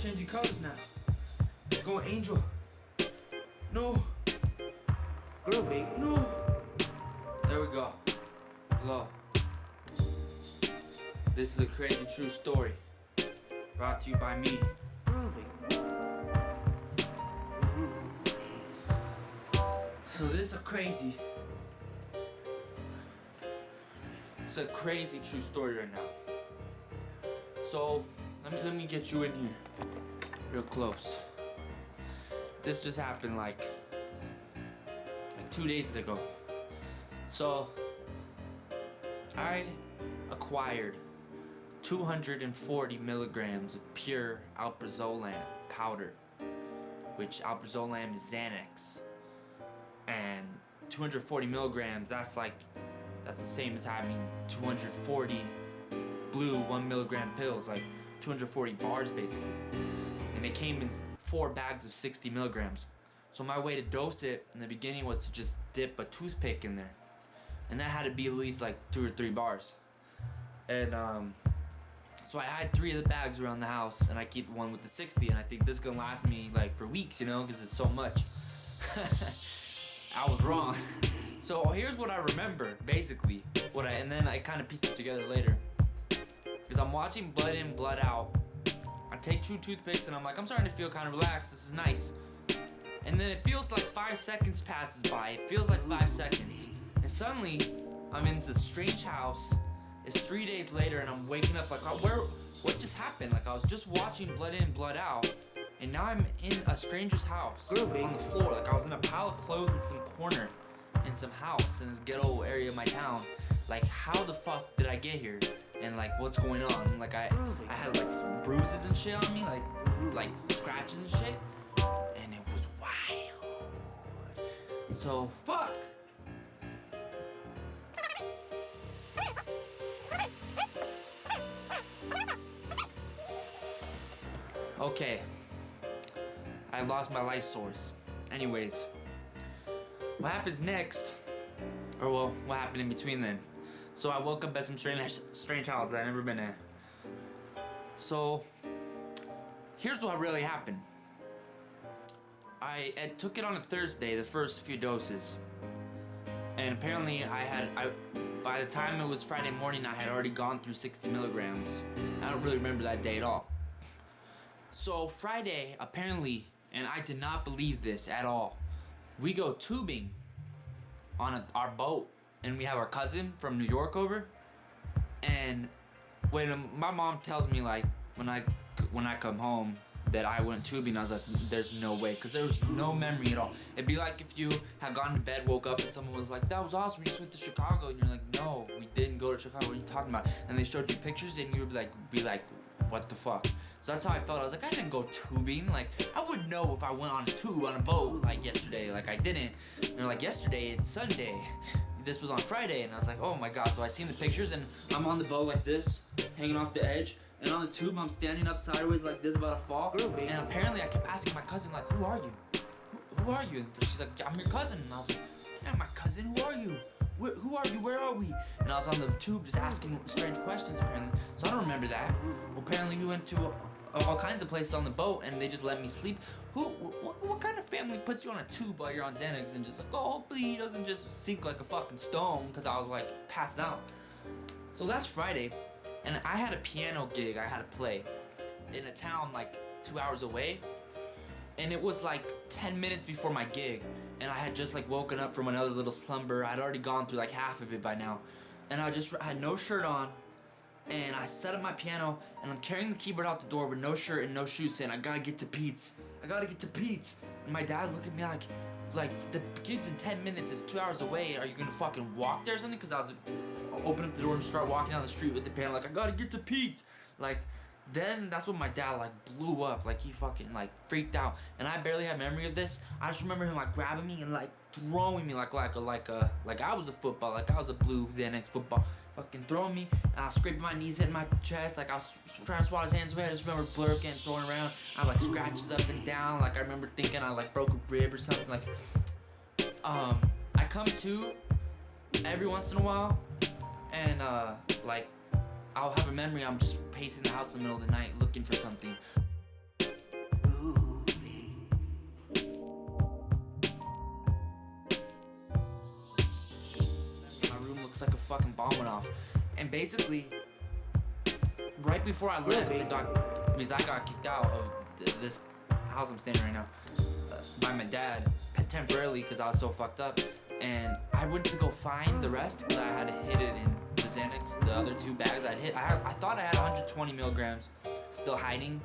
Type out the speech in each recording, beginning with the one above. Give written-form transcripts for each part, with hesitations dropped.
changing colors now. It's going angel. No. Groovy. No. There we go. Hello. This is a crazy true story. Brought to you by me. Groovy. So this is a crazy. It's a crazy true story right now. So let me get you in here real close. This just happened like 2 days ago. So I acquired 240 milligrams of pure alprazolam powder, which alprazolam is XANAX, and 240 milligrams, that's the same as having 240 blue 1 milligram pills, like 240 bars basically. And it came in 4 bags of 60 milligrams. So my way to dose it in the beginning was to just dip a toothpick in there, and that had to be at least like 2 or 3 bars. And so I had 3 of the bags around the house, and I keep one with the 60, and I think this is gonna last me like for weeks, you know, because it's so much. I was wrong. So here's what I remember, basically. And then I kind of pieced it together later. Because I'm watching Blood In, Blood Out. I take 2 toothpicks and I'm like, I'm starting to feel kind of relaxed. This is nice. And then it feels like 5 seconds passes by. It feels like 5 seconds. And suddenly, I'm in this strange house. It's 3 days later and I'm waking up like, what just happened? Like I was just watching Blood In, Blood Out. And now I'm in a stranger's house on the floor. Like I was in a pile of clothes in some corner in some house in this ghetto area of my town. Like how the fuck did I get here? And like what's going on? Like I had like some bruises and shit on me, like scratches and shit. And it was wild. So fuck. Okay. I lost my light source. Anyways, what happens next, or well, what happened in between then? So I woke up at some strange house that I've never been in. So here's what really happened. I took it on a Thursday, the first few doses, and apparently by the time it was Friday morning, I had already gone through 60 milligrams. I don't really remember that day at all. So Friday, apparently, and I did not believe this at all, we go tubing on our boat, and we have our cousin from New York over. And when my mom tells me like when I come home that I went tubing, I was like, there's no way, because there was no memory at all. It'd be like if you had gone to bed, woke up, and someone was like, that was awesome, we just went to Chicago, and you're like, no, we didn't go to Chicago, what are you talking about? And they showed you pictures, and you would be like, what the fuck? So that's how I felt. I was like, I didn't go tubing. Like, I would know if I went on a tube on a boat like yesterday. Like, I didn't. And they're like, yesterday, it's Sunday. This was on Friday. And I was like, oh my God. So I seen the pictures, and I'm on the boat like this, hanging off the edge. And on the tube, I'm standing up sideways like this, about to fall. And apparently, I kept asking my cousin, like, who are you? Who are you? And she's like, I'm your cousin. And I was like, you're not my cousin. Who are you? Who are you? Where are we? And I was on the tube just asking strange questions, apparently. So I don't remember that. Well, apparently, we went to all kinds of places on the boat, and they just let me sleep. What kind of family puts you on a tube while you're on Xanax and just like, oh, hopefully he doesn't just sink like a fucking stone, because I was like passed out. So that's Friday, and I had a piano gig I had to play in a town like 2 hours away, and it was like 10 minutes before my gig, and I had just like woken up from another little slumber. I'd already gone through like half of it by now, and I had no shirt on. And I set up my piano, and I'm carrying the keyboard out the door with no shirt and no shoes, saying, I gotta get to Pete's. I gotta get to Pete's. And my dad's looking at me like, the gig's in 10 minutes, it's 2 hours away. Are you gonna fucking walk there or something? Because I was open up the door and start walking down the street with the piano, like, I gotta get to Pete's. Like, then that's when my dad like blew up, like he fucking like freaked out. And I barely have memory of this. I just remember him like grabbing me and like throwing me like I was a football, like I was a blue Xanax football. Fucking throwing me, and I was scraping my knees, hitting my chest, like I was trying to swat his hands away. I just remember blur getting thrown around. I had like scratches up and down, like I remember thinking I like broke a rib or something. Like, I come to every once in a while, and like I'll have a memory I'm just pacing the house in the middle of the night looking for something. like a fucking bomb went off. And basically, right before I left, I got kicked out of this house I'm staying right now by my dad temporarily because I was so fucked up. And I went to go find the rest because I had hid it in the XANAX, the other 2 bags I'd hid. I thought I had 120 milligrams still hiding.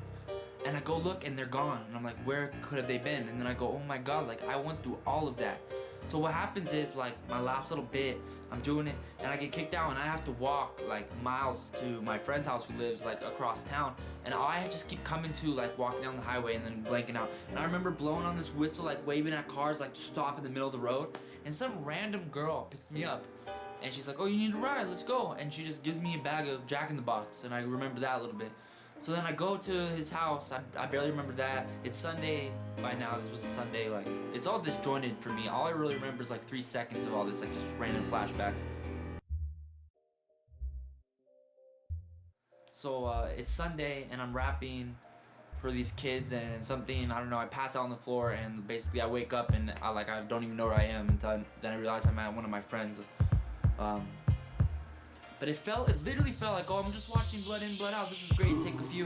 And I go look and they're gone. And I'm like, where could have they been? And then I go, oh my God, like I went through all of that. So what happens is like my last little bit, I'm doing it and I get kicked out and I have to walk like miles to my friend's house who lives like across town. And I just keep coming to like walking down the highway and then blanking out. And I remember blowing on this whistle, like waving at cars, like to stop in the middle of the road. And some random girl picks me up. And she's like, oh, you need a ride, let's go. And she just gives me a bag of Jack in the Box. And I remember that a little bit. So then I go to his house. I barely remember that. It's Sunday by now. This was Sunday. Like, it's all disjointed for me. All I really remember is like 3 seconds of all this, like just random flashbacks. So it's Sunday and I'm rapping for these kids and something, I don't know, I pass out on the floor and basically I wake up and I don't even know where I am until then I realize I'm at one of my friends. But it literally felt like, oh, I'm just watching Blood In, Blood Out. This is great. Take a few.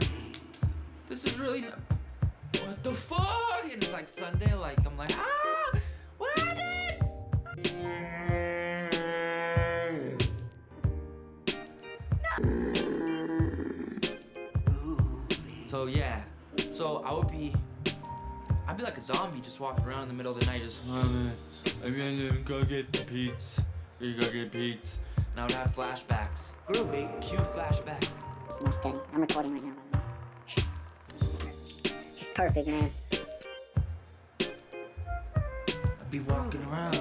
This is really, what the fuck? And it's like Sunday, like I'm like, ah, what happened? So yeah, so I'd be like a zombie just walking around in the middle of the night, just, I'm gonna go get pizza. You go get pizza. And I would have flashbacks. Groovy. Cue flashback. It's more steady. I'm recording right now, by the way. It's perfect, man. I'd be walking around.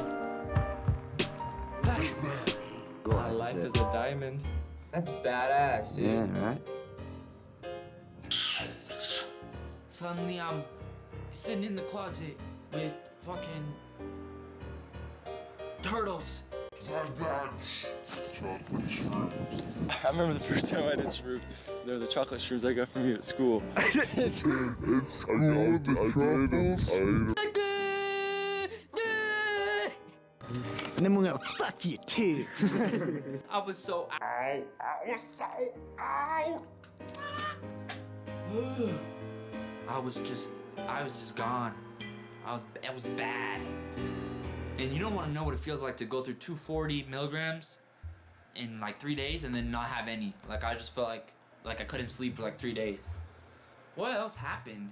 Flashback. My life is a diamond. That's badass, dude. Yeah, right? Suddenly I'm sitting in the closet with fucking turtles. I remember the first time I did shroom. They were the chocolate shrooms I got from you at school. And then we're gonna fuck you too. I was so out. I was so out. I was just gone. It was bad. And you don't want to know what it feels like to go through 240 milligrams in like 3 days and then not have any. Like I just felt like I couldn't sleep for like 3 days. What else happened?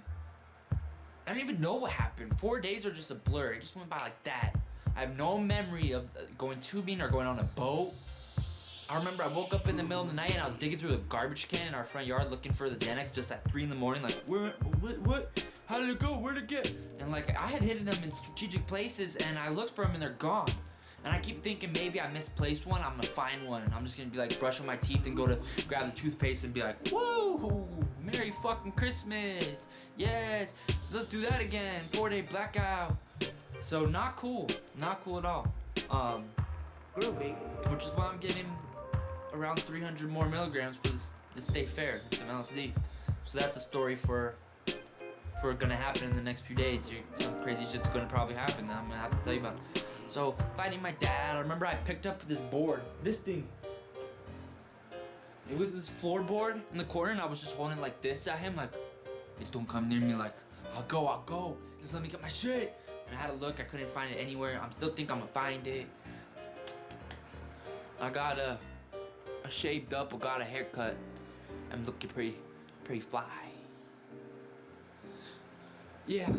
I don't even know what happened. 4 days are just a blur. It just went by like that. I have no memory of going tubing or going on a boat. I remember I woke up in the middle of the night and I was digging through a garbage can in our front yard looking for the XANAX just at 3 in the morning. Like, what? How did it go? Where'd it get? And like, I had hidden them in strategic places and I looked for them and they're gone. And I keep thinking maybe I misplaced one. I'm gonna find one. I'm just gonna be like brushing my teeth and go to grab the toothpaste and be like, whoa, Merry fucking Christmas. Yes, let's do that again. 4-day blackout. So not cool at all. Groovy. Which is why I'm getting around 300 more milligrams for this Stay Fair. It's an LSD. So that's a story for gonna happen in the next few days. Some crazy shit's gonna probably happen that I'm gonna have to tell you about. So fighting my dad, I remember I picked up this board, this thing. It was this floorboard in the corner and I was just holding it like this at him, like, hey, don't come near me, like, I'll go. Just let me get my shit. And I had to look, I couldn't find it anywhere. I still think I'm gonna find it. I got I shaved up, I got a haircut. I'm looking pretty fly. Yeah.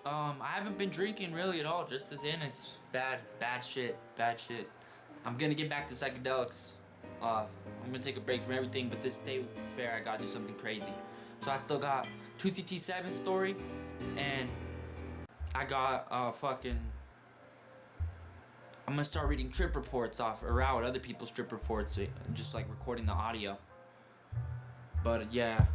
I haven't been drinking really at all, just this in. It's bad shit. I'm gonna get back to psychedelics. I'm gonna take a break from everything, but this Stay Fair, I gotta do something crazy. So I still got 420Story, and I got I'm gonna start reading trip reports off around other people's trip reports, just like recording the audio. But yeah,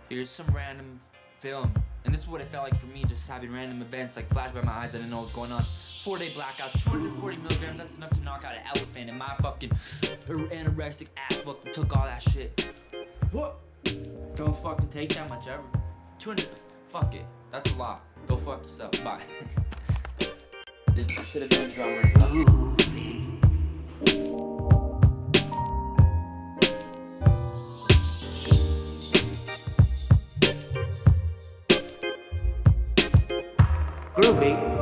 here's some random film. And this is what it felt like for me, just having random events like flash by my eyes. I didn't know what was going on. 4-day blackout, 240 milligrams. That's enough to knock out an elephant. And my fucking anorexic ass fucking took all that shit. What? Don't fucking take that much ever. 200. Fuck it. That's a lot. Go fuck yourself. Bye. Should have been a drummer. Groovy.